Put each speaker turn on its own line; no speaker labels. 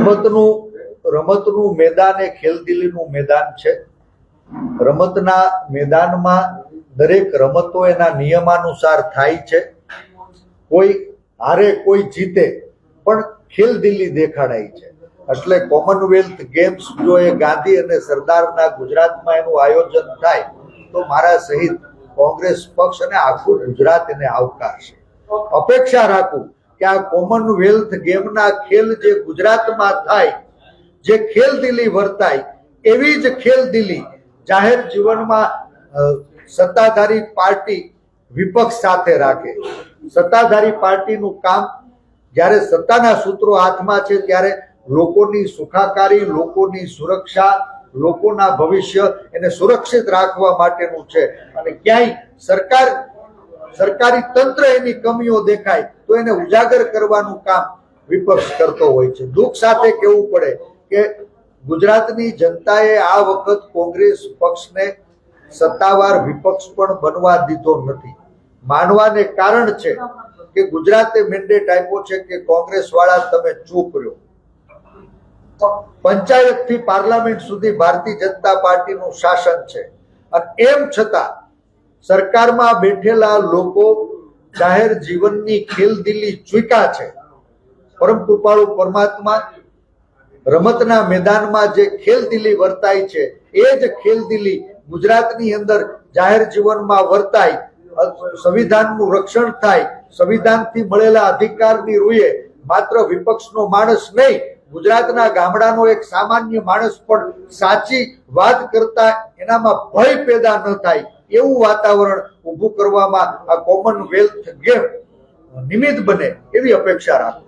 રમતનું મેદાન એ ખેલદિલીનું મેદાન છે। રમતના મેદાનમાં દરેક રમતો એના નિયમાનુસાર થાય છે। કોઈ હારે કોઈ જીતે પણ ખેલદિલી દેખાડાય છે। એટલે કોમનવેલ્થ ગેમ્સ જો એ ગાંધી અને સરદારના ગુજરાતમાં એનું આયોજન થાય તો મારા સહિત કોંગ્રેસ પક્ષ અને આખું ગુજરાત એને આવકારશે। અપેક્ષા રાખું કે આ કોમનવેલ્થ ગેમના ખેલ જે ગુજરાતમાં થાય, જે ખેલદિલી વર્તાય, એવી જ ખેલદિલી જાહેર જીવનમાં સત્તાધારી પાર્ટી વિપક્ષ સાથે રાખે। સત્તાધારી પાર્ટીનું કામ જ્યારે સત્તાના સૂત્રો હાથમાં છે ત્યારે લોકોની સુખાકારી, લોકોની સુરક્ષા, લોકોના ભવિષ્ય એને સુરક્ષિત રાખવા માટેનું છે। અને ક્યાંય સરકારી તંત્ર એની કમીઓ દેખાય તો એને ઉજાગર કરવાનું કામ વિપક્ષ કરતો હોય છે। દુઃખ સાથે કહેવું પડે કે ગુજરાતની જનતાએ આ વખત કોંગ્રેસ પક્ષને સત્તાવાર વિપક્ષ પણ બનવા દીધો નથી। માનવાને કારણ છે કે ગુજરાતે મેન્ડેટ આપ્યો છે કે કોંગ્રેસ વાળા તમે ચૂપ રહ્યો। પંચાયતથી પાર્લામેન્ટ સુધી ભારતીય જનતા પાર્ટીનું શાસન છે અને એમ છતાં સરકારમાં બેઠેલા લોકો જાહેર જીવનની ખેલદિલી ચૂક્યા છે। પરમ કૃપાળુ પરમાત્મા રમતના મેદાનમાં જે ખેલદિલી વર્તાય છે એ જ ખેલદિલી ગુજરાતની અંદર જાહેર જીવનમાં વર્તાય, સંવિધાનનું રક્ષણ થાય, સંવિધાનથી મળેલા અધિકારની રૂએ માત્ર વિપક્ષનો માણસ નહીં, ગુજરાતના ગામડાનો એક સામાન્ય માણસ પણ સાચી વાત કરતા એનામાં ભય પેદા ન થાય એવું વાતાવરણ ઊભું કરવામાં આ કોમનવેલ્થ ગેમ નિમિત્ત બને એવી અપેક્ષા રાખું।